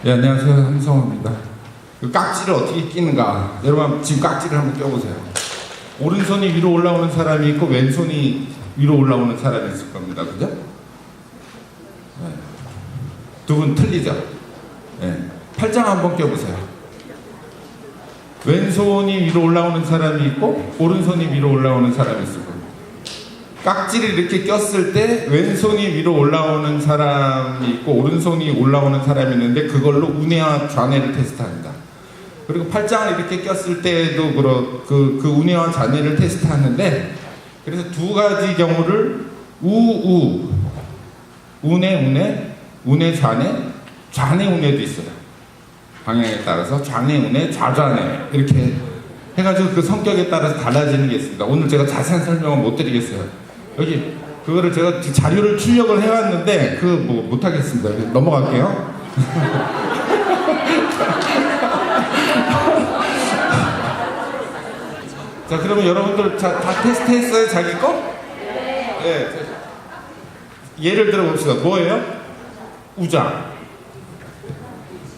네, 안녕하세요. 한성호입니다. 그 깍지를 어떻게 끼는가? 여러분 지금 깍지를 한번 껴보세요. 오른손이 위로 올라오는 사람이 있고 왼손이 위로 올라오는 사람이 있을 겁니다. 그죠? 네. 두 분 틀리죠? 네. 팔짱 한번 껴보세요. 왼손이 위로 올라오는 사람이 있고 오른손이 위로 올라오는 사람이 있을 겁니다. 깍지를 이렇게 꼈을 때 왼손이 위로 올라오는 사람이 있고 오른손이 올라오는 사람이 있는데 그걸로 우뇌와 좌뇌를 테스트합니다. 그리고 팔짱을 이렇게 꼈을 때도 그 우뇌와 좌뇌를 테스트하는데, 그래서 두 가지 경우를 우뇌, 우뇌 좌뇌, 좌뇌 우뇌도 있어요. 방향에 따라서 좌뇌 우뇌, 좌좌뇌 이렇게 해가지고 그 성격에 따라서 달라지는 게 있습니다. 오늘 제가 자세한 설명은 못 드리겠어요. 여기 그거를 제가 자료를 출력을 해왔는데 뭐 못하겠습니다. 넘어갈게요. 자, 그러면 여러분들 다 테스트했어요? 자기 거? 네. 예를 들어 봅시다. 뭐예요? 우자.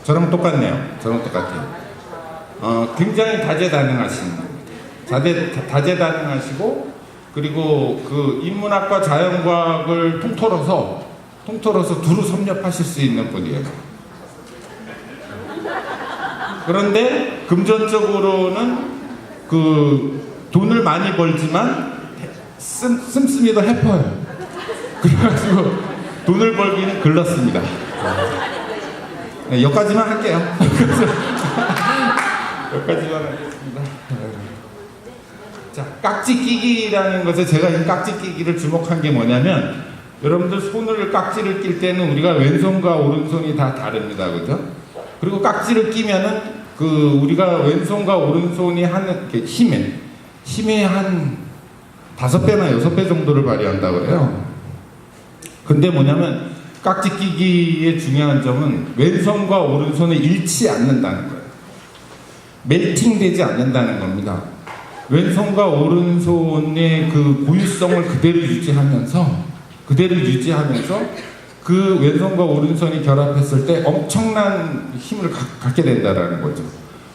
저랑 똑같네요. 저랑 똑같아요. 굉장히 다재다능하신 겁니다. 다재다능하시고, 그리고 그 인문학과 자연과학을 통틀어서 두루 섭렵하실 수 있는 분이에요. 그런데 금전적으로는 그 돈을 많이 벌지만 씀씀이도 해퍼요. 그래가지고 돈을 벌기는 글렀습니다. 네, 여기까지만 할게요. 여기까지만 하겠습니다. 자, 깍지 끼기라는 것에 제가 이 깍지 끼기를 주목한 게 뭐냐면, 여러분들 손을 깍지를 낄 때는 우리가 왼손과 오른손이 다 다릅니다. 그죠? 그리고 깍지를 끼면은 우리가 왼손과 오른손이 하는 힘의 한 5배나 6배 정도를 발휘한다고 그래요. 근데 뭐냐면 깍지 끼기의 중요한 점은 왼손과 오른손이 잃지 않는다는 거예요. 멜팅되지 않는다는 겁니다. 왼손과 오른손의 그 고유성을 그대로 유지하면서 그 왼손과 오른손이 결합했을 때 엄청난 힘을 갖게 된다는 거죠.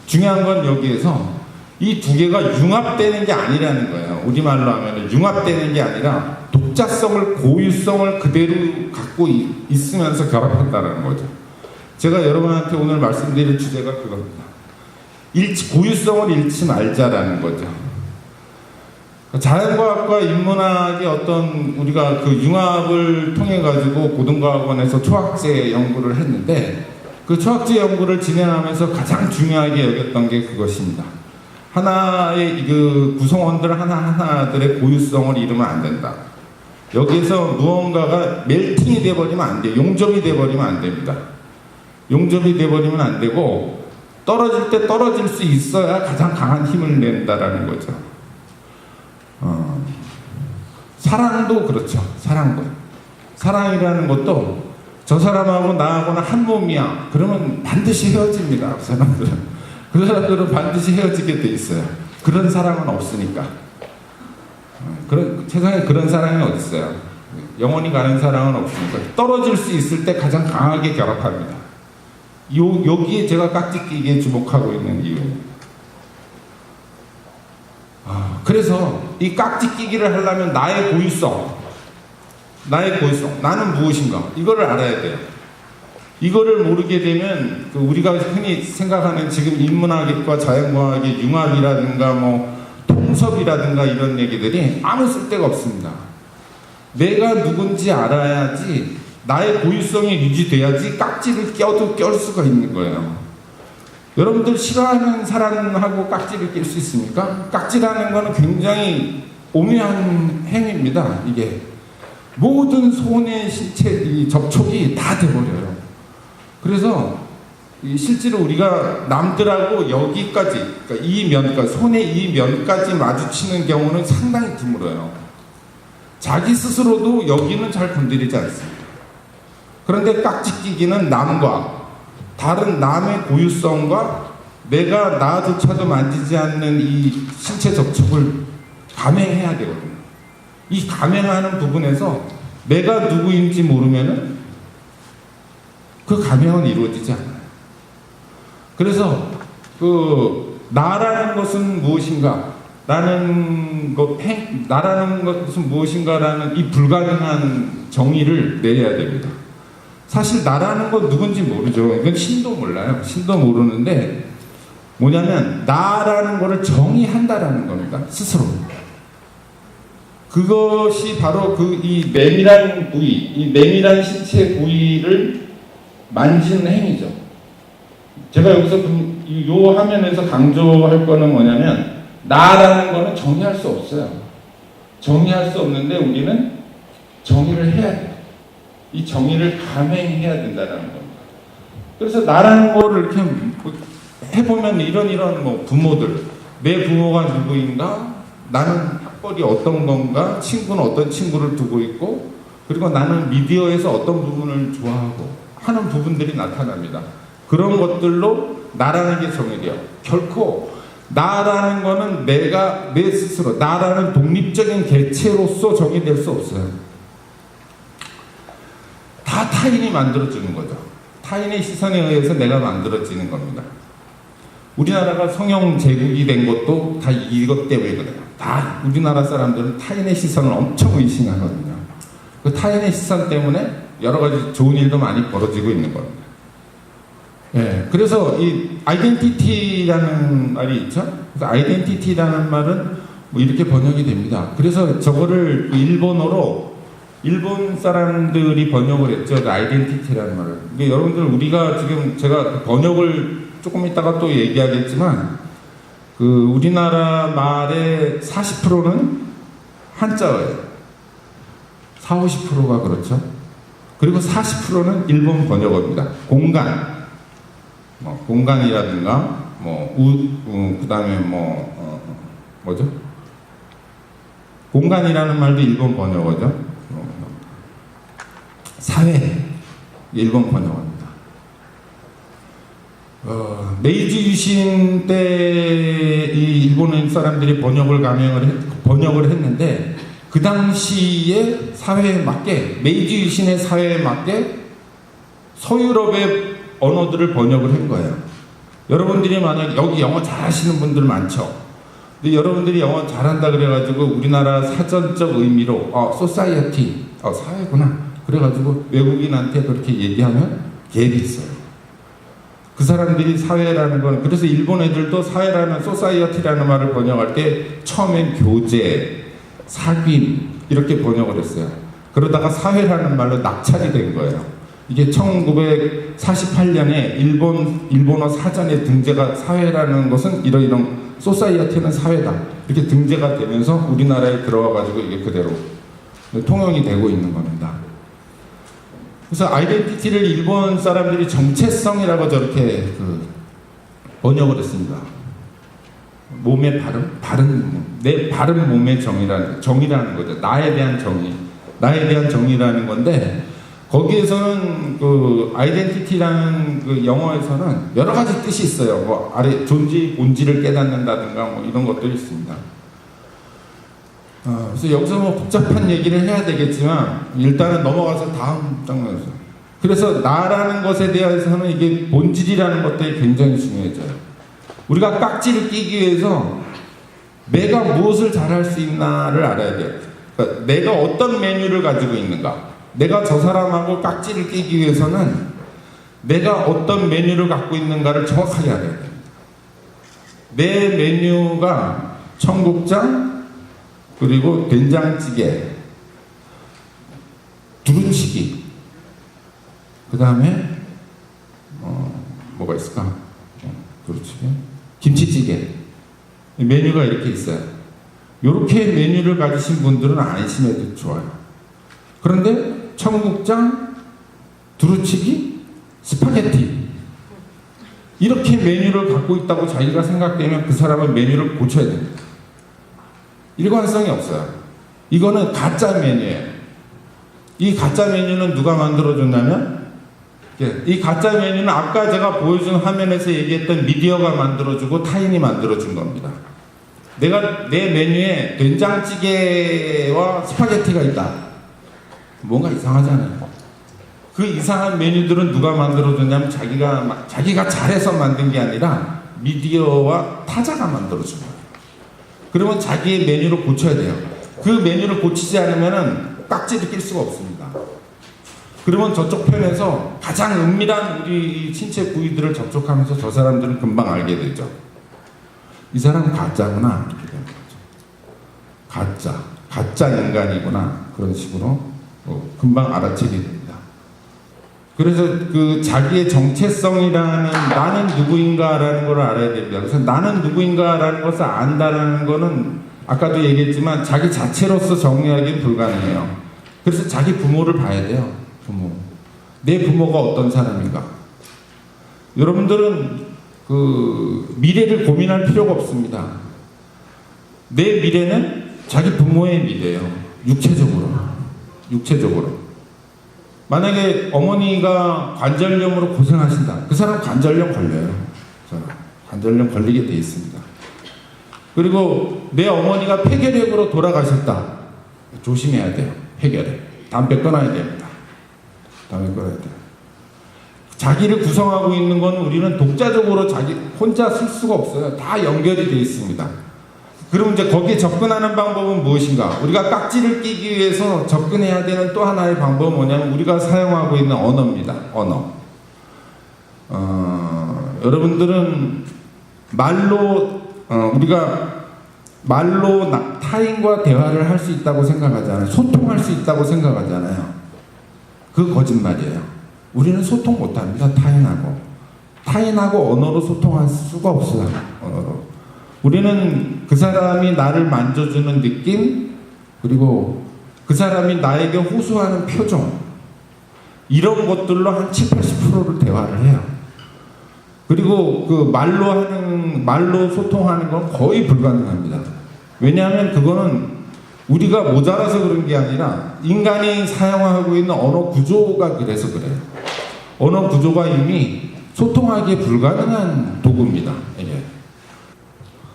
중요한 건 여기에서 이 두 개가 융합되는 게 아니라는 거예요. 우리말로 하면 융합되는 게 아니라 독자성을, 고유성을 그대로 갖고 있으면서 결합한다는 거죠. 제가 여러분한테 오늘 말씀드릴 주제가 그겁니다. 고유성을 잃지 말자라는 거죠. 자연과학과 인문학의 어떤 우리가 그 융합을 통해 가지고 고등과학원에서 초학제 연구를 했는데, 그 초학제 연구를 진행하면서 가장 중요하게 여겼던 게 그것입니다. 하나의 그 구성원들 하나하나들의 고유성을 잃으면 안 된다. 여기에서 무언가가 멜팅이 돼버리면 안 돼요. 용접이 돼버리면 안 됩니다. 용접이 돼버리면 안 되고, 떨어질 때 떨어질 수 있어야 가장 강한 힘을 낸다라는 거죠. 사랑도 그렇죠. 사랑이라는 것도 저 사람하고 나하고는 한 몸이야. 그러면 반드시 헤어집니다. 그 사람들은 반드시 헤어지게 돼 있어요. 그런 사랑은 없으니까. 세상에 그런 사랑이 어디 있어요? 영원히 가는 사랑은 없으니까. 떨어질 수 있을 때 가장 강하게 결합합니다. 여기에 제가 깍지 끼기에 주목하고 있는 이유입니다. 그래서 이 깍지 끼기를 하려면 나의 고유성, 나는 무엇인가, 이거를 알아야 돼요. 이거를 모르게 되면 우리가 흔히 생각하는 지금 인문학과 자연과학의 융합이라든가 뭐 통섭이라든가 이런 얘기들이 아무 쓸데가 없습니다. 내가 누군지 알아야지, 나의 고유성이 유지돼야지 깍지를 껴 수가 있는 거예요. 여러분들 싫어하는 사람하고 깍지를 낄 수 있습니까? 깍지라는 거는 굉장히 오묘한 행위입니다. 이게 모든 손의 신체 접촉이 다 돼버려요. 그래서 실제로 우리가 남들하고 여기까지, 그러니까 손의 이 면까지 마주치는 경우는 상당히 드물어요. 자기 스스로도 여기는 잘 건드리지 않습니다. 그런데 깍지 끼기는 다른 남의 고유성과 내가 나조차도 만지지 않는 이 신체 접촉을 감행해야 되거든요. 이 감행하는 부분에서 내가 누구인지 모르면은 그 감행은 이루어지지 않아요. 그래서 나라는 것은 무엇인가? 나라는 것은 무엇인가라는 이 불가능한 정의를 내려야 됩니다. 사실 나라는 건 누군지 모르죠. 이건 신도 몰라요. 신도 모르는데 뭐냐면 나라는 거를 정의한다라는 겁니다. 스스로. 그것이 바로 이 내밀한 부위, 이 내밀한 신체 부위를 만지는 행위죠. 제가 여기서 요 화면에서 강조할 거는 뭐냐면 나라는 거는 정의할 수 없어요. 정의할 수 없는데 우리는 정의를 해야 돼요. 이 정의를 감행해야 된다는 겁니다. 그래서 나라는 거를 이렇게 해보면 이런 뭐 부모들, 내 부모가 누구인가? 나는 학벌이 어떤 건가? 친구는 어떤 친구를 두고 있고, 그리고 나는 미디어에서 어떤 부분을 좋아하고 하는 부분들이 나타납니다. 그런 것들로 나라는 게 정의돼요. 결코 나라는 거는 내가 내 스스로, 나라는 독립적인 개체로서 정의될 수 없어요. 다 타인이 만들어주는 거죠. 타인의 시선에 의해서 내가 만들어지는 겁니다. 우리나라가 성형 제국이 된 것도 다 이것 때문에 그래요. 다 우리나라 사람들은 타인의 시선을 엄청 의심하거든요. 그 타인의 시선 때문에 여러 가지 좋은 일도 많이 벌어지고 있는 겁니다. 예, 그래서 이 아이덴티티라는 말이 있죠. 그래서 아이덴티티라는 말은 뭐 이렇게 번역이 됩니다. 그래서 저거를 일본어로 일본 사람들이 번역을 했죠. 그 아이덴티티라는 말을. 근데 여러분들 우리가 지금 제가 번역을 조금 이따가 또 얘기하겠지만 우리나라 말의 40%는 한자어예요. 40~50%가 그렇죠. 그리고 40%는 일본 번역어입니다. 공간이라든가 그다음에 뭐죠? 공간이라는 말도 일본 번역어죠. 사회, 일본 번역어입니다. 메이지 유신 때 이 일본인 사람들이 번역을 했는데 그 당시에 사회에 맞게, 메이지 유신의 사회에 맞게 서유럽의 언어들을 번역을 한 거예요. 여러분들이 만약 여기 영어 잘하시는 분들 많죠. 근데 여러분들이 영어 잘한다 그래가지고 우리나라 사전적 의미로 소사이어티, 사회구나. 그래가지고 외국인한테 그렇게 얘기하면 갭이 있어요. 그 사람들이 사회라는 건, 그래서 일본 애들도 사회라는 소사이어티라는 말을 번역할 때 처음엔 교제, 사귐 이렇게 번역을 했어요. 그러다가 사회라는 말로 낙찰이 된 거예요. 이게 1948년에 일본어 사전에 등재가, 사회라는 것은 이런 소사이어티는 사회다 이렇게 등재가 되면서 우리나라에 들어와가지고 이게 그대로 통용이 되고 있는 겁니다. 그래서 아이덴티티를 일본 사람들이 정체성이라고 저렇게 번역을 했습니다. 몸의 내 바른 몸의 정의라는 거죠. 나에 대한 정의라는 건데, 거기에서는 아이덴티티라는 영어에서는 여러 가지 뜻이 있어요. 아래 본질을 깨닫는다든가 이런 것들이 있습니다. 그래서 여기서 복잡한 얘기를 해야 되겠지만 일단은 넘어가서 다음 장면에서, 그래서 나라는 것에 대해서는 이게 본질이라는 것들이 굉장히 중요해져요. 우리가 깍지를 끼기 위해서 내가 무엇을 잘할 수 있나를 알아야 돼요. 그러니까 내가 어떤 메뉴를 가지고 있는가. 내가 저 사람하고 깍지를 끼기 위해서는 내가 어떤 메뉴를 갖고 있는가를 정확하게 알아야 됩니다. 내 메뉴가 청국장, 그리고 된장찌개, 두루치기, 그 다음에 뭐가 있을까? 두루치기, 김치찌개. 메뉴가 이렇게 있어요. 이렇게 메뉴를 가지신 분들은 안심해도 좋아요. 그런데 청국장, 두루치기, 스파게티 이렇게 메뉴를 갖고 있다고 자기가 생각되면 그 사람은 메뉴를 고쳐야 됩니다. 일관성이 없어요. 이거는 가짜 메뉴예요. 이 가짜 메뉴는 누가 만들어줬냐면, 이 가짜 메뉴는 아까 제가 보여준 화면에서 얘기했던 미디어가 만들어주고 타인이 만들어준 겁니다. 내 메뉴에 된장찌개와 스파게티가 있다. 뭔가 이상하잖아요. 그 이상한 메뉴들은 누가 만들어줬냐면 자기가 잘해서 만든 게 아니라 미디어와 타자가 만들어준 거예요. 그러면 자기의 메뉴를 고쳐야 돼요. 그 메뉴를 고치지 않으면 깍지를 낄 수가 없습니다. 그러면 저쪽 편에서 가장 은밀한 우리 신체 부위들을 접촉하면서 저 사람들은 금방 알게 되죠. 이 사람은 가짜구나, 이렇게 되는 거죠. 가짜 인간이구나, 그런 식으로 금방 알아채게 됩니다. 그래서 그 자기의 정체성이라는 나는 누구인가라는 걸 알아야 됩니다. 그래서 나는 누구인가라는 것을 안다라는 거는 아까도 얘기했지만 자기 자체로서 정리하기는 불가능해요. 그래서 자기 부모를 봐야 돼요. 내 부모가 어떤 사람인가. 여러분들은 그 미래를 고민할 필요가 없습니다. 내 미래는 자기 부모의 미래예요. 육체적으로. 만약에 어머니가 관절염으로 고생하신다. 그 사람 관절염 걸려요. 관절염 걸리게 돼 있습니다. 그리고 내 어머니가 폐결핵으로 돌아가셨다. 조심해야 돼요. 폐결핵. 담배 끊어야 됩니다. 자기를 구성하고 있는 건 우리는 독자적으로 자기 혼자 쓸 수가 없어요. 다 연결이 되어 있습니다. 그럼 이제 거기에 접근하는 방법은 무엇인가? 우리가 깍지를 끼기 위해서 접근해야 되는 또 하나의 방법은 뭐냐면 우리가 사용하고 있는 언어입니다. 언어. 여러분들은 우리가 말로 타인과 대화를 할 수 있다고 생각하잖아요. 소통할 수 있다고 생각하잖아요. 그 거짓말이에요. 우리는 소통 못합니다. 타인하고 언어로 소통할 수가 없어요. 언어로. 우리는 그 사람이 나를 만져주는 느낌, 그리고 그 사람이 나에게 호소하는 표정, 이런 것들로 한 70~80%를 대화를 해요. 그리고 그 말로 소통하는 건 거의 불가능합니다. 왜냐하면 그거는 우리가 모자라서 그런 게 아니라 인간이 사용하고 있는 언어 구조가 그래서 그래요. 언어 구조가 이미 소통하기에 불가능한 도구입니다. 이게.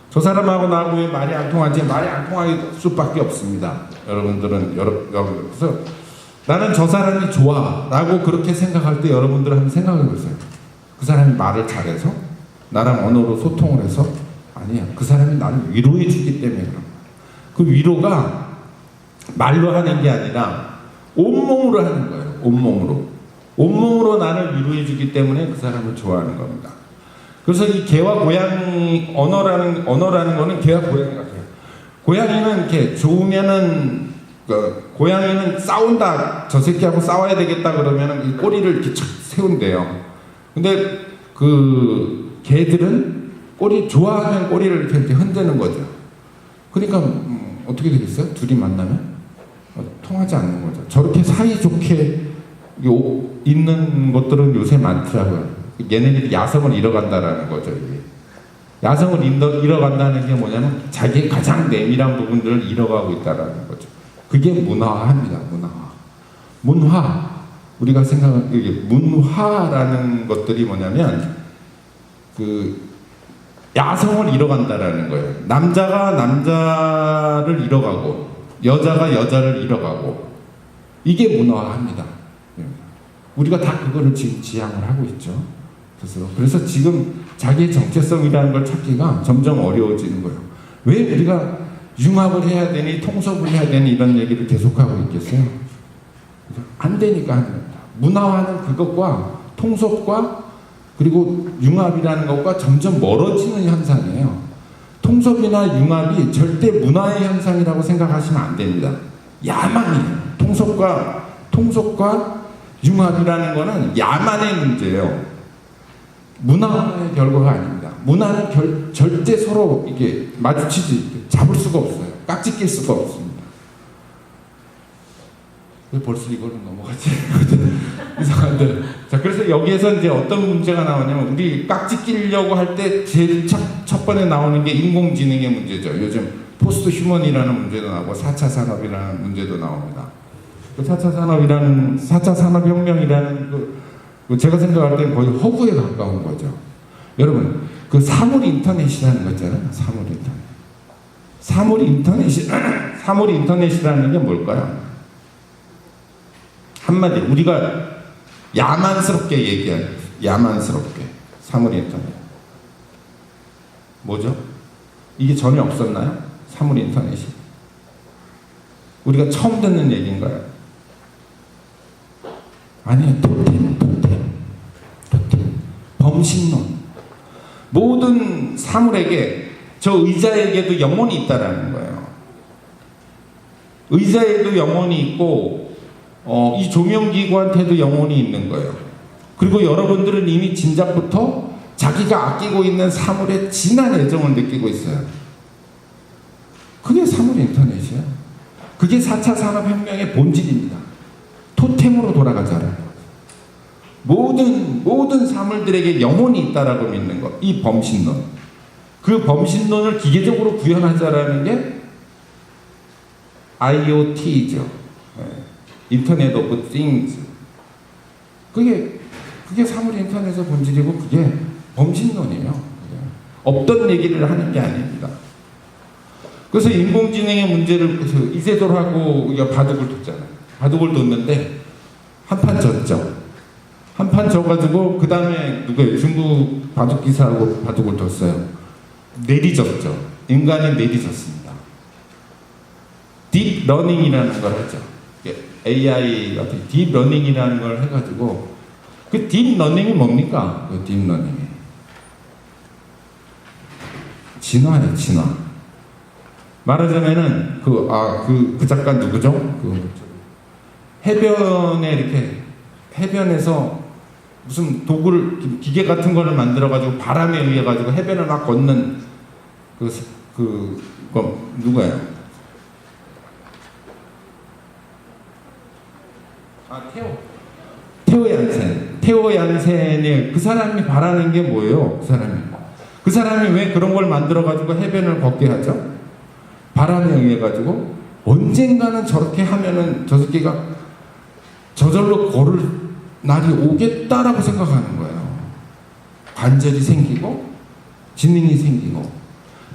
저 사람하고 나하고 왜 말이 안 통하지? 말이 안 통할 수밖에 없습니다. 여러분들은 그래서 나는 저 사람이 좋아 라고 그렇게 생각할 때 여러분들은 한번 생각해 보세요. 그 사람이 말을 잘해서 나랑 언어로 소통을 해서 아니야. 그 사람이 나를 위로해 주기 때문에 그런 거야. 그 위로가 말로 하는 게 아니라 온몸으로 하는 거예요. 온몸으로 나를 위로해 주기 때문에 그 사람을 좋아하는 겁니다. 그래서 이 개와 고양이 언어라는 거는 개와 고양이 같아요. 고양이는 이렇게 좋으면은 고양이는 싸운다. 저 새끼하고 싸워야 되겠다 그러면은 이 꼬리를 이렇게 착 세운대요. 근데 그 개들은 좋아하면 꼬리를 이렇게 흔드는 거죠. 그러니까 어떻게 되겠어요? 둘이 만나면 통하지 않는 거죠. 저렇게 사이좋게 있는 것들은 요새 많더라고요. 얘네들이 야성을 잃어간다라는 거죠. 이게. 야성을 잃어간다는 게 뭐냐면 자기의 가장 내밀한 부분들을 잃어가고 있다라는 거죠. 그게 문화화입니다. 문화. 우리가 생각하는 이게 문화라는 것들이 뭐냐면 그 야성을 잃어간다라는 거예요. 남자가 남자를 잃어가고 여자가 여자를 잃어가고 이게 문화화입니다. 우리가 다 그거를 지금 지향을 하고 있죠. 그래서 지금 자기의 정체성이라는 걸 찾기가 점점 어려워지는 거예요. 왜 우리가 융합을 해야 되니 통섭을 해야 되니 이런 얘기를 계속하고 있겠어요? 안 되니까 하는 겁니다. 문화화는 그것과 통섭과 그리고 융합이라는 것과 점점 멀어지는 현상이에요. 통섭이나 융합이 절대 문화의 현상이라고 생각하시면 안 됩니다. 야만이에요. 통섭과 융합이라는 거는 야만의 문제예요. 문화의 결과가 아닙니다. 문화는 절대 서로 이게 잡을 수가 없어요. 깍지 낄 수가 없습니다. 왜 벌써 이걸로 넘어가지? 이상한데. 자, 그래서 여기에서 이제 어떤 문제가 나오냐면, 우리 깍지 끼려고 할 때 제일 첫 번에 나오는 게 인공지능의 문제죠. 요즘 포스트 휴먼이라는 문제도 나오고, 4차 산업이라는 문제도 나옵니다. 그 4차 산업혁명이라는 제가 생각할 때는 거의 허구에 가까운 거죠. 여러분, 그 사물 인터넷이라는 거 있잖아요. 사물 인터넷이라는 게 뭘까요? 한마디로 우리가 야만스럽게 얘기하는, 야만스럽게 사물 인터넷. 뭐죠? 이게 전혀 없었나요? 사물 인터넷이. 우리가 처음 듣는 얘기인가요? 아니에요. 토템. 범신론. 모든 사물에게, 저 의자에게도 영혼이 있다라는 거예요. 의자에도 영혼이 있고, 이 조명기구한테도 영혼이 있는 거예요. 그리고 여러분들은 이미 진작부터 자기가 아끼고 있는 사물에 진한 애정을 느끼고 있어요. 그게 사물 인터넷이에요. 그게 4차 산업혁명의 본질입니다. 토템으로 돌아가잖아요. 모든 사물들에게 영혼이 있다라고 믿는 것. 이 범신론. 그 범신론을 기계적으로 구현하자라는 게 IoT죠. 인터넷 오브 띵스. 그게 사물 인터넷의 본질이고 그게 범신론이에요. 없던 얘기를 하는 게 아닙니다. 그래서 인공지능의 문제를 이세돌하고 우리가 바둑을 뒀잖아요. 바둑을 뒀는데 한판 졌죠. 한판 져가지고 그 다음에 누구예요? 중국 바둑 기사하고 바둑을 뒀어요. 내리졌죠. 인간이 내리졌습니다. 딥러닝이라는 걸 하죠. AI 같은 딥러닝이라는 걸 해가지고 그 딥러닝이 뭡니까? 그 딥러닝이 진화예요. 진화. 말하자면은 그 작가 누구죠? 해변에 이렇게 해변에서 무슨 도구를 기계 같은 거를 만들어 가지고 바람에 의해 가지고 해변을 막 걷는 그거 누구예요? 테오 얀센이 그 사람이 바라는 게 뭐예요? 그 사람이 왜 그런 걸 만들어 가지고 해변을 걷게 하죠? 바람에 의해 가지고 언젠가는 저렇게 하면은 저 새끼가 저절로 걸을 날이 오겠다라고 생각하는 거예요. 관절이 생기고 지능이 생기고.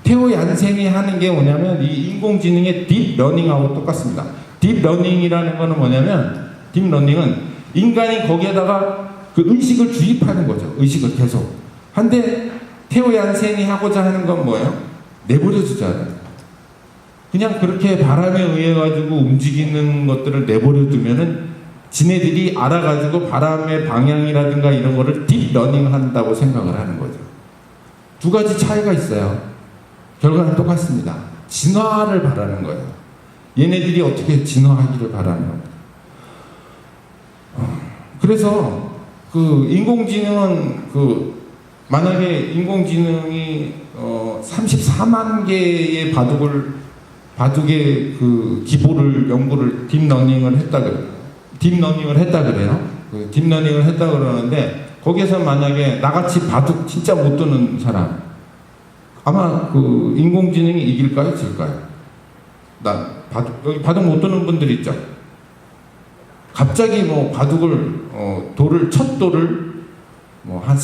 테오 얀센이 하는 게 뭐냐면 이 인공지능의 딥러닝하고 똑같습니다. 딥러닝이라는 거는 뭐냐면 딥러닝은 인간이 거기에다가 그 의식을 주입하는 거죠. 의식을 계속. 한데 테오 얀센이 하고자 하는 건 뭐예요? 내버려 두잖아요. 그냥 그렇게 바람에 의해 가지고 움직이는 것들을 내버려 두면은 지네들이 알아가지고 바람의 방향이라든가 이런 거를 딥러닝 한다고 생각을 하는 거죠. 두 가지 차이가 있어요. 결과는 똑같습니다. 진화를 바라는 거예요. 얘네들이 어떻게 진화하기를 바라는 겁니다. 그래서 그 인공지능은 만약에 인공지능이 34만 개의 바둑의 그 기보를 연구를 딥러닝을 했다 그래요. 딥러닝을 했다 그러는데 거기에서 만약에 나같이 바둑 진짜 못 두는 사람 아마 그 인공지능이 이길까요? 질까요? 여기 바둑 못 두는 분들 있죠? 갑자기 뭐 바둑을 첫 돌을 뭐 한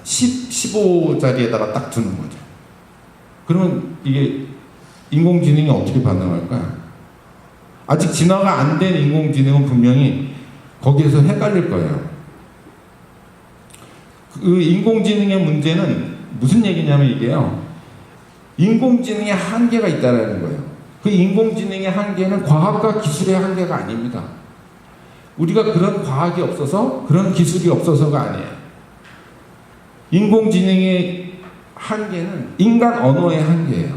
15자리에다가 딱 두는 거죠. 그러면 이게 인공지능이 어떻게 반응할까요? 아직 진화가 안 된 인공지능은 분명히 거기에서 헷갈릴 거예요. 그 인공지능의 문제는 무슨 얘기냐면 이게요. 인공지능의 한계가 있다는 거예요. 그 인공지능의 한계는 과학과 기술의 한계가 아닙니다. 우리가 그런 과학이 없어서 그런 기술이 없어서가 아니에요. 인공지능의 한계는 인간 언어의 한계예요.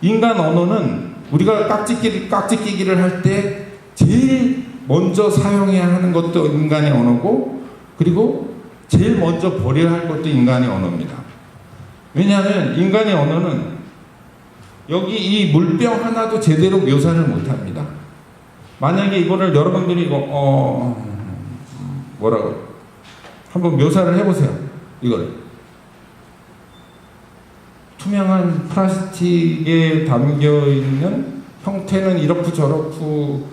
인간 언어는 우리가 깍지 끼기를 할 때 제일 먼저 사용해야 하는 것도 인간의 언어고 그리고 제일 먼저 버려야 할 것도 인간의 언어입니다. 왜냐하면 인간의 언어는 여기 이 물병 하나도 제대로 묘사를 못합니다. 만약에 이거를 여러분들이 뭐라고 한번 묘사를 해보세요. 이걸 투명한 플라스틱에 담겨있는 형태는 이렇고 저렇고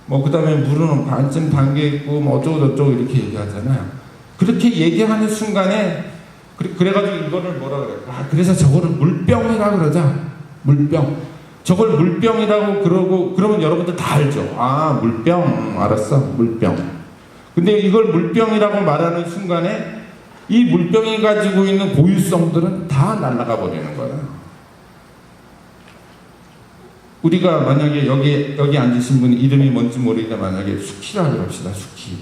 뭐 그 다음에 물은 반쯤 담겨있고 뭐 어쩌고 저쩌고 이렇게 얘기하잖아요. 그렇게 얘기하는 순간에 그래가지고 이거를 뭐라 그래요? 그래서 저거를 물병이라 그러자. 물병. 저걸 물병이라고 그러고 그러면 여러분들 다 알죠. 물병 알았어. 물병. 근데 이걸 물병이라고 말하는 순간에 이 물병이 가지고 있는 고유성들은 다 날아가 버리는 거예요. 우리가 만약에 여기 앉으신 분이 이름이 뭔지 모르겠는데 만약에 수키라고 합시다. 수키.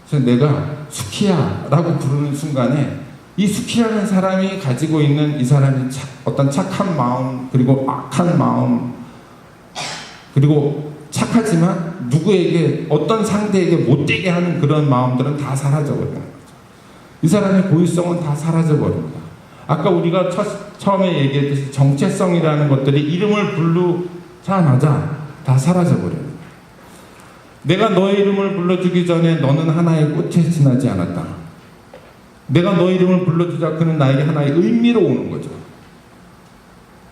그래서 내가 수키야라고 부르는 순간에 이 수키라는 사람이 가지고 있는 이 사람이 어떤 착한 마음 그리고 악한 마음 그리고 착하지만 누구에게 어떤 상대에게 못되게 하는 그런 마음들은 다 사라져 버리는 거죠. 이 사람의 고유성은 다 사라져 버립니다. 아까 우리가 처음에 얘기했듯이 정체성이라는 것들이 이름을 부르자마자 다 사라져 버려요. 내가 너의 이름을 불러주기 전에 너는 하나의 꽃에 지나지 않았다. 내가 너의 이름을 불러주자 그는 나에게 하나의 의미로 오는 거죠.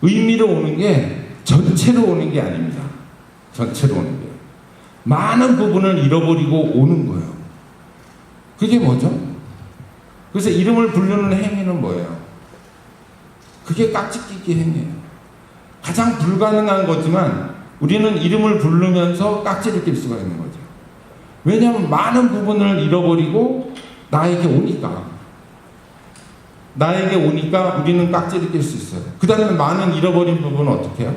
의미로 오는 게 전체로 오는 게 아닙니다. 전체로 오는 게 많은 부분을 잃어버리고 오는 거예요. 그게 뭐죠? 그래서 이름을 부르는 행위는 뭐예요? 그게 깍지 끼기 행위예요. 가장 불가능한 거지만 우리는 이름을 부르면서 깍지를 낄 수가 있는 거죠. 왜냐하면 많은 부분을 잃어버리고 나에게 오니까 우리는 깍지를 낄 수 있어요. 그 다음에 많은 잃어버린 부분은 어떻게 해요?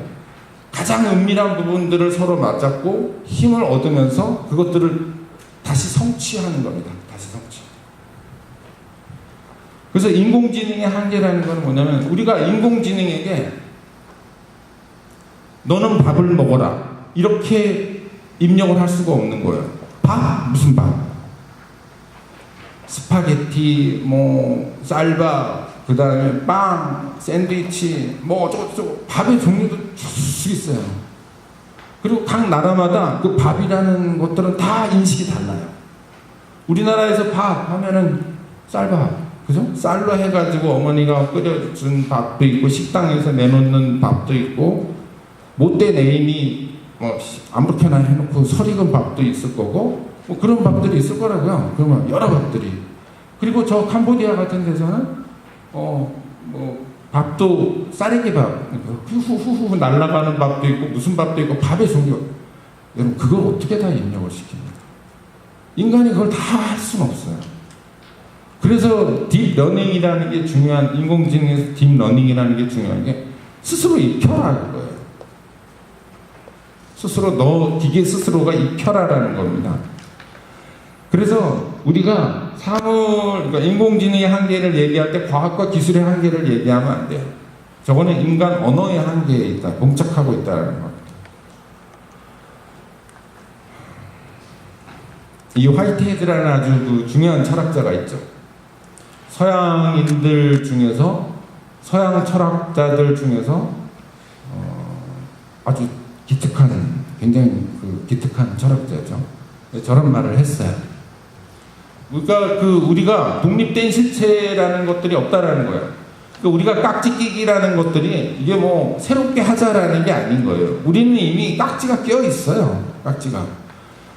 가장 은밀한 부분들을 서로 맞잡고 힘을 얻으면서 그것들을 다시 성취하는 겁니다. 다시 성취. 그래서 인공지능의 한계라는 건 뭐냐면 우리가 인공지능에게 너는 밥을 먹어라 이렇게 입력을 할 수가 없는 거예요. 밥? 무슨 밥? 스파게티, 쌀밥, 그 다음에 빵, 샌드위치, 어쩌고저쩌고 밥의 종류도 쭉 있어요. 그리고 각 나라마다 그 밥이라는 것들은 다 인식이 달라요. 우리나라에서 밥 하면은 쌀밥, 그죠? 쌀로 해가지고 어머니가 끓여준 밥도 있고 식당에서 내놓는 밥도 있고 못돼 네임이 아무렇게나 해놓고 설익은 밥도 있을 거고 그런 밥들이 있을 거라고요. 그러면 여러 밥들이. 그리고 저 캄보디아 같은 데서는 밥도 쌀이기 밥, 후후후 날아가는 밥도 있고 무슨 밥도 있고 밥의 종류. 여러분 그걸 어떻게 다 입력을 시킵니까? 인간이 그걸 다 할 수는 없어요. 그래서 딥러닝이라는 게 중요한 인공지능에서 딥러닝이라는 게 중요한 게 스스로 익혀라는 거예요. 스스로 기계 스스로가 익혀라라는 겁니다. 그래서 우리가 그러니까 인공지능의 한계를 얘기할 때 과학과 기술의 한계를 얘기하면 안 돼요. 저거는 인간 언어의 한계에 있다, 봉착하고 있다는 겁니다. 이 화이트헤드라는 아주 중요한 철학자가 있죠. 서양인들 중에서 서양 철학자들 중에서 아주 굉장히 기특한 철학자죠. 저런 말을 했어요. 그러니까 우리가 독립된 실체라는 것들이 없다라는 거예요. 그러니까 우리가 깍지 끼기라는 것들이 이게 새롭게 하자라는 게 아닌 거예요. 우리는 이미 깍지가 껴 있어요. 깍지가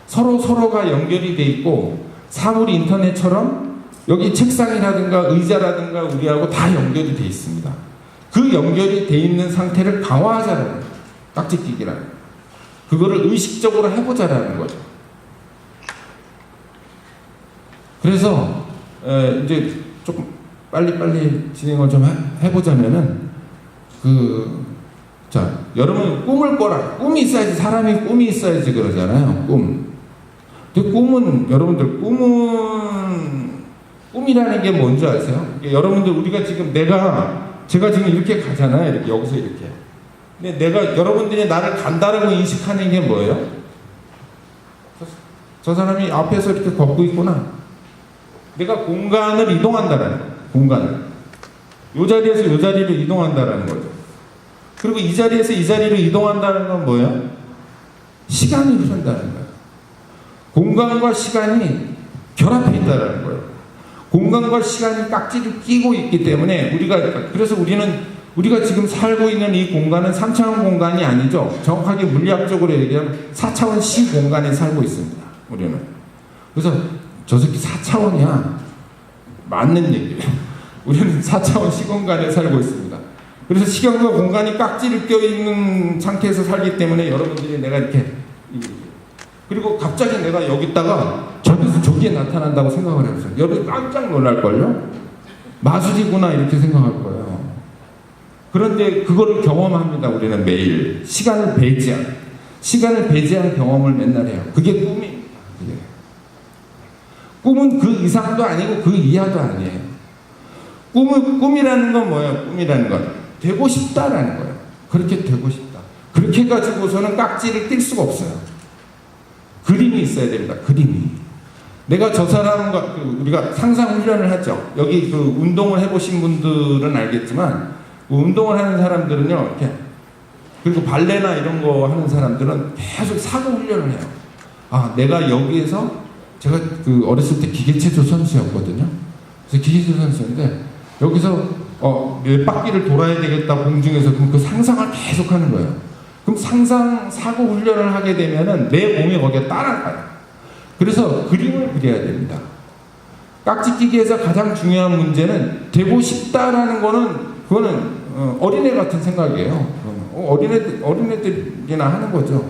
서로가 연결이 돼 있고 사물 인터넷처럼 여기 책상이라든가 의자라든가 우리하고 다 연결이 돼 있습니다. 그 연결이 돼 있는 상태를 강화하자는 거예요. 깍지 끼기라는 거예요. 그거를 의식적으로 해보자라는 거죠. 그래서 이제 조금 빨리 진행을 좀 해보자면은 여러분 꿈을 꿔라. 꿈이 있어야지, 사람이 꿈이 있어야지 그러잖아요. 근데 여러분들 꿈이라는 게 뭔지 아세요? 여러분들 우리가 지금 제가 지금 이렇게 가잖아요. 이렇게 여기서 이렇게. 근데 여러분들이 나를 간다라고 인식하는 게 뭐예요? 저 사람이 앞에서 이렇게 걷고 있구나. 내가 공간을 이동한다라는 거예요. 공간을. 이 자리에서 이 자리로 이동한다라는 거죠. 그리고 이 자리에서 이 자리로 이동한다는 건 뭐예요? 시간이 흐른다는 거예요. 공간과 시간이 결합해 있다는 거예요. 공간과 시간이 깍지를 끼고 있기 때문에 그래서 우리가 지금 살고 있는 이 공간은 3차원 공간이 아니죠. 정확하게 물리학적으로 얘기하면 4차원 시 공간에 살고 있습니다. 우리는. 그래서 저 새끼 4차원이야. 맞는 얘기예요. 우리는 4차원 시공간에 살고 있습니다. 그래서 시간과 공간이 깍지를 껴있는 상태에서 살기 때문에 여러분들이 내가 이렇게 그리고 갑자기 내가 여기다가 저기서 저기 그게 나타난다고 생각을 해보세요. 여러분 깜짝 놀랄걸요? 마술이구나 이렇게 생각할 거예요. 그런데 그거를 경험합니다. 우리는 매일 시간을 배제한 경험을 맨날 해요. 그게 꿈입니다. 그게. 꿈은 그 이상도 아니고 그 이하도 아니에요. 꿈이라는 건 뭐예요? 꿈이라는 건 되고 싶다라는 거예요. 그렇게 되고 싶다. 그렇게 가지고서는 깍지를 낄 수가 없어요. 그림이 있어야 됩니다. 그림이. 내가 저 사람과 우리가 상상 훈련을 하죠. 여기 그 운동을 해보신 분들은 알겠지만 운동을 하는 사람들은요, 이렇게 그리고 발레나 이런 거 하는 사람들은 계속 사고 훈련을 해요. 아, 내가 여기에서 제가 그 어렸을 때 기계체조 선수였거든요. 그래서 기계체조 선수인데 여기서 몇 바퀴를 돌아야 되겠다 공중에서 그럼 그 상상을 계속 하는 거예요. 그럼 상상 사고 훈련을 하게 되면은 내 몸이 거기에 따라가요. 그래서 그림을 그려야 됩니다. 깍지 끼기에서 가장 중요한 문제는 되고 싶다라는 거는 그거는 어린애 같은 생각이에요. 어린애들이나 하는 거죠.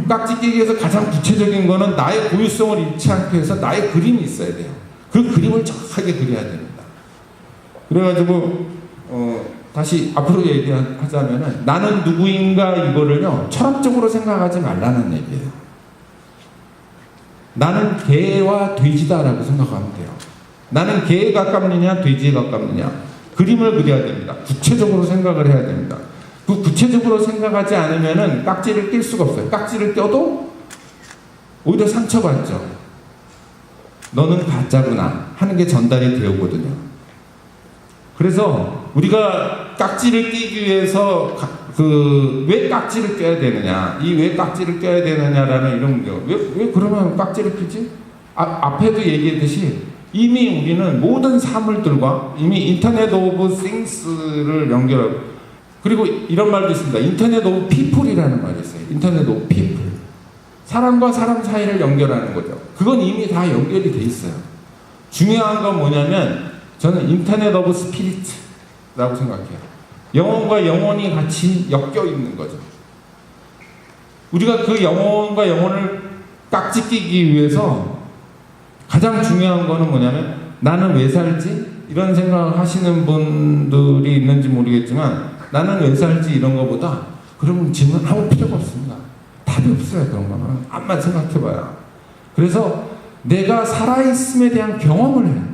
깍지 끼기에서 가장 구체적인 거는 나의 고유성을 잃지 않기 위해서 나의 그림이 있어야 돼요. 그 그림을 정확하게 그려야 됩니다. 그래가지고 다시 앞으로 얘기하자면은 나는 누구인가 이거를요 철학적으로 생각하지 말라는 얘기예요. 나는 개와 돼지다라고 생각하면 돼요. 나는 개에 가깝느냐 돼지에 가깝느냐 그림을 그려야 됩니다. 구체적으로 생각을 해야 됩니다. 그 구체적으로 생각하지 않으면은 깍지를 낄 수가 없어요. 깍지를 껴도 오히려 상처받죠. 너는 가짜구나 하는 게 전달이 되었거든요. 그래서 우리가 깍지를 끼기 위해서 왜 깍지를 껴야 되느냐, 이 왜 깍지를 껴야 되느냐라는 이런 거. 왜 그러면 깍지를 끼지? 앞에도 얘기했듯이 이미 우리는 모든 사물들과 이미 인터넷 오브 싱스를 연결하고 그리고 이런 말도 있습니다. 인터넷 오브 피플이라는 말이 있어요. 인터넷 오브 피플. 사람과 사람 사이를 연결하는 거죠. 그건 이미 다 연결이 돼 있어요. 중요한 건 뭐냐면 저는 인터넷 오브 스피릿라고 생각해요. 영혼과 영혼이 같이 엮여 있는 거죠. 우리가 그 영혼과 영혼을 깍지 끼기 위해서 가장 중요한 거는 뭐냐면 나는 왜 살지? 이런 생각을 하시는 분들이 있는지 모르겠지만 나는 왜 살지? 이런 거보다 그러면 질문할 필요가 없습니다. 답이 없어요. 그런 거는 암만 생각해봐야. 그래서 내가 살아있음에 대한 경험을 해요.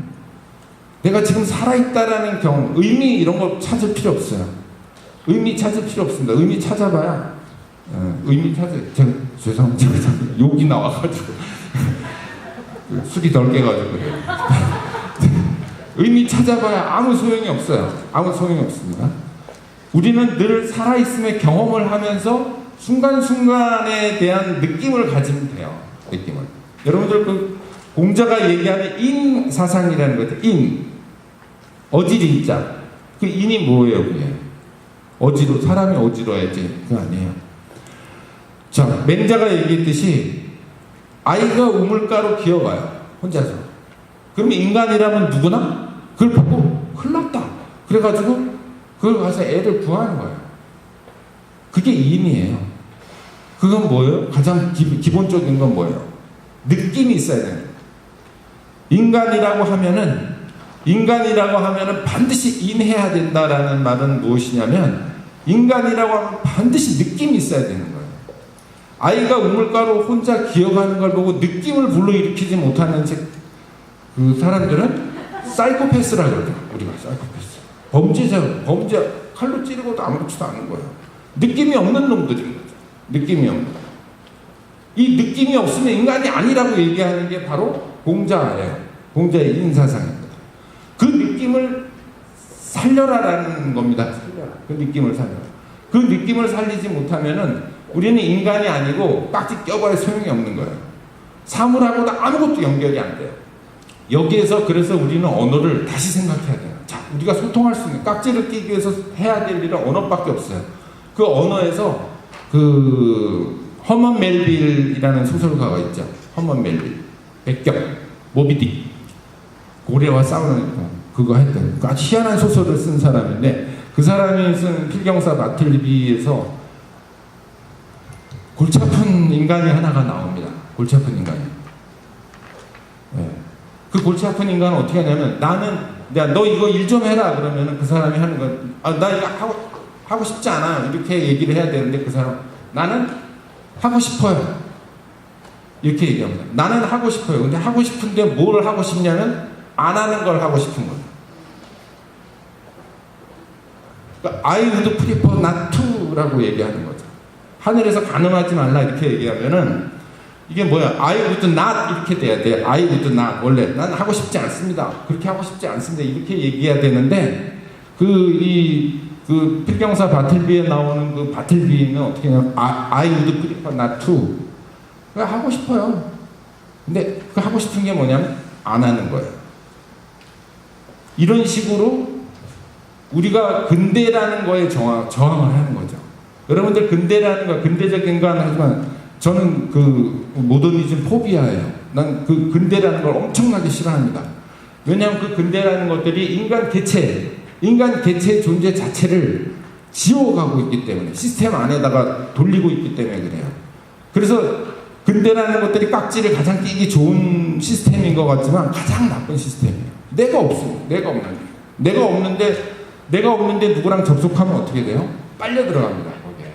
내가 지금 살아있다라는 경험, 의미 이런 거 찾을 필요 없어요. 의미 찾을 필요 없습니다. 의미 찾아봐야 죄송합니다. 욕이 나와가지고 술이 덜 깨가지고 그래요. 의미 찾아봐야 아무 소용이 없어요. 아무 소용이 없습니다. 우리는 늘 살아있음의 경험을 하면서 순간순간에 대한 느낌을 가지면 돼요. 느낌을. 여러분들 그 공자가 얘기하는 인 사상이라는 거죠. 인. 어지리 인자. 그 인이 뭐예요, 그게? 어지로, 사람이 어지러야지. 그거 아니에요. 자, 맹자가 얘기했듯이 아이가 우물가로 기어가요. 혼자서. 그러면 인간이라면 누구나 그걸 보고 큰일 났다. 그래가지고 그걸 가서 애를 구하는 거예요. 그게 인이에요. 그건 뭐예요? 가장 기본적인 건 뭐예요? 느낌이 있어야 돼요. 인간이라고 하면은 반드시 인해야 된다라는 말은 무엇이냐면 인간이라고 하면 반드시 느낌이 있어야 되는 거예요. 아이가 우물가로 혼자 기어가는 걸 보고 느낌을 불러일으키지 못하는 그 사람들은 사이코패스라고 그러죠. 우리가 사이코패스. 범죄 칼로 찌르고도 아무렇지도 않은 거예요. 느낌이 없는 놈들인 거죠. 느낌이 없는. 이 느낌이 없으면 인간이 아니라고 얘기하는 게 바로 공자예요. 공자의 인사상입니다. 그 느낌을 살려라라는 겁니다. 살려라. 그 느낌을 살려라. 그 느낌을 살리지 못하면은 우리는 인간이 아니고 깍지 껴봐야 소용이 없는 거예요. 사물하고도 아무것도 연결이 안 돼요. 여기에서 그래서 우리는 언어를 다시 생각해야 돼요. 자, 우리가 소통할 수 있는 깍지를 끼기 위해서 해야 될 일은 언어밖에 없어요. 그 언어에서 그 허먼 멜빌이라는 소설가가 있죠. 허먼 멜빌. 백격, 모비딕. 고래와 싸우는 그거 했던 아주 희한한 소설을 쓴 사람인데 그 사람이 쓴 필경사 마틀비에서 골치 아픈 인간이 하나가 나옵니다. 골치 아픈 인간이. 그 골치 아픈 인간은 어떻게 하냐면 나는 야, 너 이거 일 좀 해라 그러면은 그 사람이 하는 건 나 이거 하고 싶지 않아 이렇게 얘기를 해야 되는데 그 사람 나는 하고 싶어요 이렇게 얘기합니다. 나는 하고 싶어요. 근데 하고 싶은데 뭘 하고 싶냐면 안 하는 걸 하고 싶은 거예요. 그러니까 I would prefer not to라고 얘기하는 거죠. 하늘에서 가늠하지 말라 이렇게 얘기하면은 이게 뭐야? I would not 이렇게 돼야 돼. I would not 원래 난 하고 싶지 않습니다. 그렇게 하고 싶지 않습니다. 이렇게 얘기해야 되는데 그 필경사 바틀비에 나오는 그 바틀비는 어떻게 하냐면 I would prefer not to. 그러니까 하고 싶어요. 근데 그 하고 싶은 게 뭐냐면 안 하는 거예요. 이런 식으로 우리가 근대라는 거에 저항을 하는 거죠. 여러분들 근대라는 거 근대적인 건 하지만 저는 그 모더니즘 포비아예요. 난 그 근대라는 걸 엄청나게 싫어합니다. 왜냐하면 그 근대라는 것들이 인간 개체 존재 자체를 지워가고 있기 때문에 시스템 안에다가 돌리고 있기 때문에 그래요. 그래서 근대라는 것들이 깍지를 가장 끼기 좋은 시스템인 것 같지만 가장 나쁜 시스템이에요. 내가 없는데 누구랑 접속하면 어떻게 돼요? 빨려 들어갑니다. 거기에.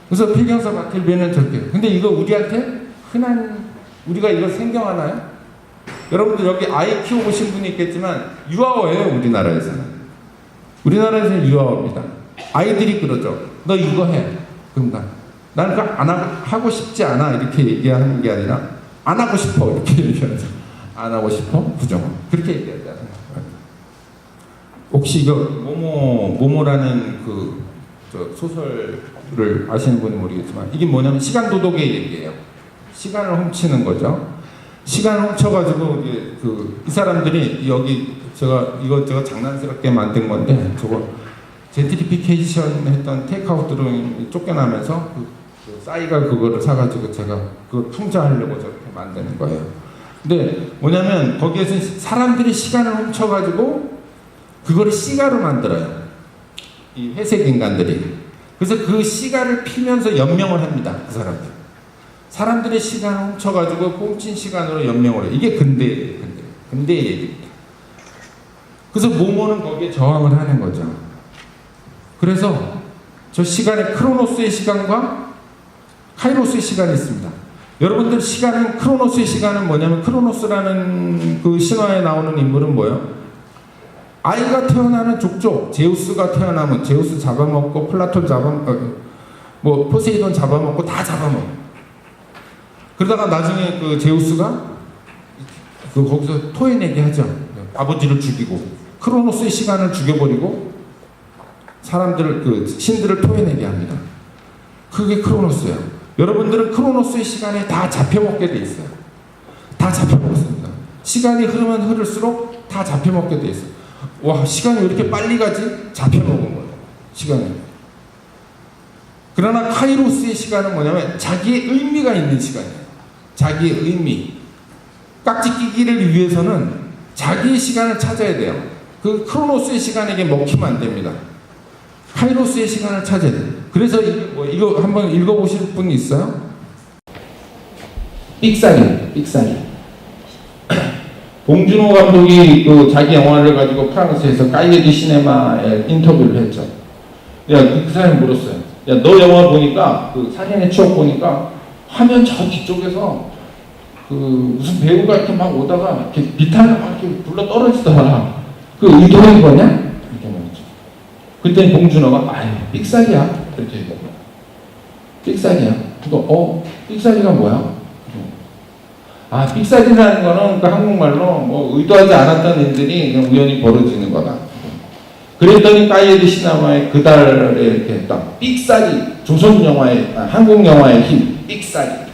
그래서 필경사 바틀비는 저렇게. 근데 이거 우리한테 우리가 이거 생경하나요? 여러분들 여기 아이 키워보신 분이 있겠지만 유아어예요. 우리나라에서는 유아어입니다. 아이들이 그러죠. 너 이거 해. 그럼 나는 그거 안 하고 싶지 않아 이렇게 얘기하는 게 아니라 안 하고 싶어 이렇게 얘기하죠. 안 하고 싶어? 부정어. 그렇게 얘기하잖아요. 혹시 이거 모모라는 소설을 아시는 분은 모르겠지만 이게 뭐냐면 시간 도덕의 얘기예요. 시간을 훔치는 거죠. 시간을 훔쳐가지고 이 사람들이 여기 제가 장난스럽게 만든 건데 저거 젠트리피케이션 했던 테이크아웃 드로잉 쫓겨나면서 싸이가 그거를 사가지고 제가 그걸 풍자하려고 저렇게 만드는 거예요. 근데 뭐냐면 거기에서 사람들이 시간을 훔쳐가지고 그거를 시가로 만들어요. 이 회색 인간들이. 그래서 그 시가를 피면서 연명을 합니다. 그 사람들의 시간을 훔쳐가지고 훔친 시간으로 연명을 해요. 이게 근대의 얘기입니다. 그래서 모모는 거기에 저항을 하는 거죠. 그래서 저 시간에 크로노스의 시간과 카이로스의 시간이 있습니다. 여러분들 크로노스의 시간은 뭐냐면 크로노스라는 그 신화에 나오는 인물은 뭐예요? 아이가 태어나는 족족, 제우스가 태어나면 제우스 잡아먹고 플라톤 포세이돈 잡아먹고 다 잡아먹어. 그러다가 나중에 그 제우스가 거기서 토해내게 하죠. 아버지를 죽이고 크로노스의 시간을 죽여버리고 신들을 토해내게 합니다. 그게 크로노스예요. 여러분들은 크로노스의 시간에 다 잡혀먹게 돼 있어요. 다 잡혀먹습니다. 시간이 흐르면 흐를수록 다 잡혀먹게 돼 있어요. 와, 시간이 왜 이렇게 빨리 가지? 잡혀먹은 거예요. 시간이. 그러나 카이로스의 시간은 뭐냐면 자기의 의미가 있는 시간이에요. 자기의 의미. 깍지 끼기를 위해서는 자기의 시간을 찾아야 돼요. 그 크로노스의 시간에게 먹히면 안 됩니다. 카이로스의 시간을 찾아야 돼요. 그래서 이거 한번 읽어보실 분 있어요? 삑사리. 봉준호 감독이 자기 영화를 가지고 프랑스에서 까이에디 시네마에 인터뷰를 했죠. 야, 그 사람이 물었어요. 야, 너 영화 보니까 살인의 추억 보니까 화면 저 뒤쪽에서 무슨 배우가 이렇게 막 오다가 이렇게 비탄을 막 이렇게 불러 떨어지더라. 그 의도한 거냐? 이렇게 말했죠. 그때 봉준호가 삑사리야. 이렇게 얘기해요. 삑사리야. 그거 삑사리가 뭐야? 삑사리라는 거는 한국말로 의도하지 않았던 일들이 그냥 우연히 벌어지는 거다. 그랬더니 까이에디 시네마의 그달에 이렇게 딱 삑사리, 조선 영화의 한국 영화의 힘, 삑사리죠.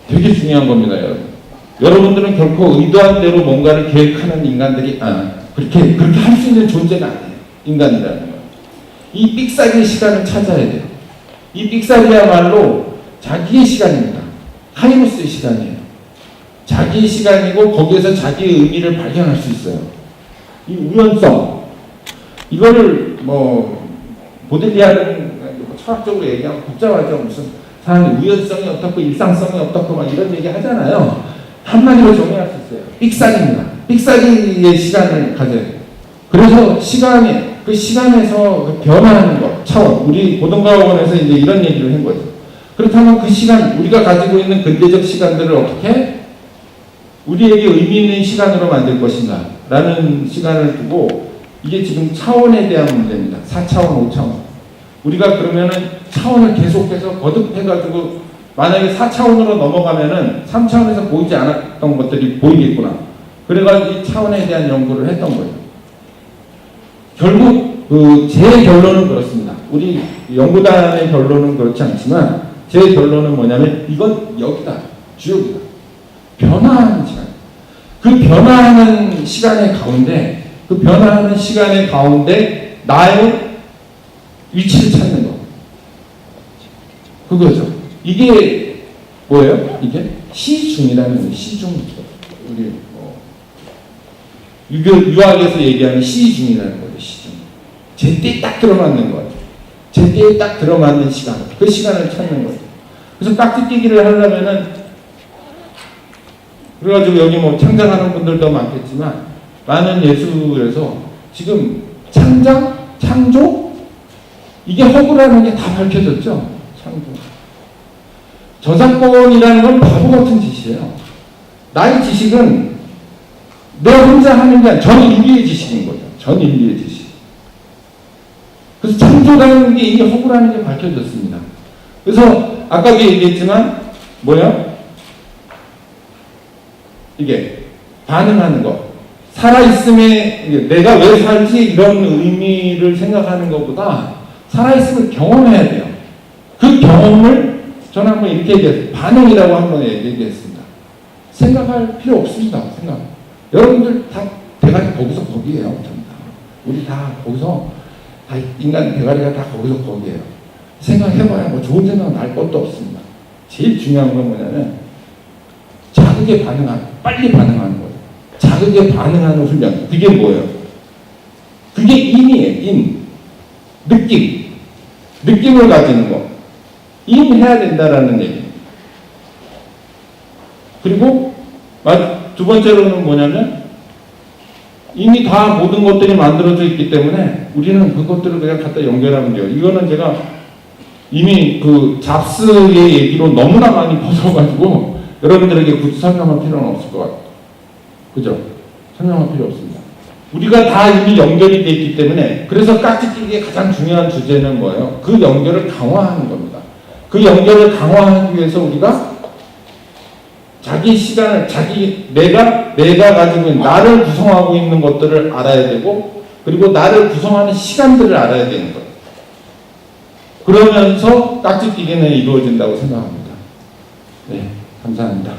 되게 중요한 겁니다, 여러분. 여러분들은 결코 의도한 대로 뭔가를 계획하는 인간들이 그렇게 할 수 있는 존재가 아니에요. 인간이라는 건. 이 삑사리의 시간을 찾아야 돼요. 이 삑사리야말로 자기의 시간입니다. 카이로스의 시간이에요. 자기의 시간이고 거기에서 자기의 의미를 발견할 수 있어요. 이 우연성, 이거를 모델리아는 철학적으로 얘기하면 복잡하죠. 무슨 사람이 우연성이 어떻고 일상성이 어떻고 막 이런 얘기 하잖아요. 한마디로 정의할 수 있어요. 삑사리입니다. 삑사리의 시간을 가져야 돼요. 그래서 그 시간에서 그 변화하는 것, 차원, 우리 고등과학원에서 이제 이런 얘기를 한 거죠. 그렇다면 그 시간, 우리가 가지고 있는 근대적 시간들을 어떻게 우리에게 의미 있는 시간으로 만들 것인가 라는 시간을 두고, 이게 지금 차원에 대한 문제입니다. 4차원, 5차원. 우리가 그러면은 차원을 계속해서 거듭해가지고 만약에 4차원으로 넘어가면은 3차원에서 보이지 않았던 것들이 보이겠구나. 그래가지고 이 차원에 대한 연구를 했던 거예요. 결국 제 결론은 그렇습니다. 우리 연구단의 결론은 그렇지 않지만 제 결론은 뭐냐면 이건 여기다. 주역이다. 변화하는 시간. 그 변화하는 시간의 가운데 나의 위치를 찾는 거. 그거죠. 이게 뭐예요? 이게 시중이라는 거예요. 시중. 우리 유학에서 얘기하는 시중이라는 거예요. 시중. 제때에 딱 들어맞는 거예요. 제때에 딱 들어맞는 시간. 그 시간을 찾는 거예요. 그래서 깍지뛰기를 하려면은, 그래가지고 여기 뭐 창작하는 분들도 많겠지만, 많은 예술에서 지금 창조? 이게 허구라는 게 다 밝혀졌죠? 창조. 저작권이라는 건 바보 같은 짓이에요. 나의 지식은 내 혼자 하는 게 아니라 전 인류의 지식인 거죠. 전 인류의 지식. 그래서 창조라는 게 이미 허구라는 게 밝혀졌습니다. 그래서 아까도 얘기했지만 이게 반응하는 거. 살아있음에 내가 왜 살지 이런 의미를 생각하는 것보다 살아있음을 경험해야 돼요. 그 경험을 저는 한번 이렇게 얘기했어요. 반응이라고 한번 얘기했습니다. 생각할 필요 없습니다. 여러분들 다 대가리 거기서 거기에요. 우리 다 거기서, 다 인간 대가리가 다 거기서 거기에요. 생각해봐야 뭐 좋은 생각 날 것도 없습니다. 제일 중요한 건 뭐냐면 자극에 빨리 반응하는 거예요. 자극에 반응하는 훈련. 그게 뭐예요? 그게 임이에요. 느낌을 가지는 거. 임해야 된다라는 얘기. 그리고 두 번째로는 뭐냐면 이미 다 모든 것들이 만들어져 있기 때문에 우리는 그것들을 그냥 갖다 연결하면 돼요. 이거는 제가 이미 그 잡스의 얘기로 너무나 많이 벗어가지고 여러분들에게 굳이 설명할 필요는 없을 것 같아요. 그죠? 설명할 필요 없습니다. 우리가 다 이미 연결이 되어 있기 때문에, 그래서 깍지끼기의 가장 중요한 주제는 뭐예요? 그 연결을 강화하는 겁니다. 그 연결을 강화하기 위해서 우리가 자기 시간을, 내가 가지고 있는, 나를 구성하고 있는 것들을 알아야 되고, 그리고 나를 구성하는 시간들을 알아야 되는 거예요. 그러면서 깍지끼기는 이루어진다고 생각합니다. 네, 감사합니다.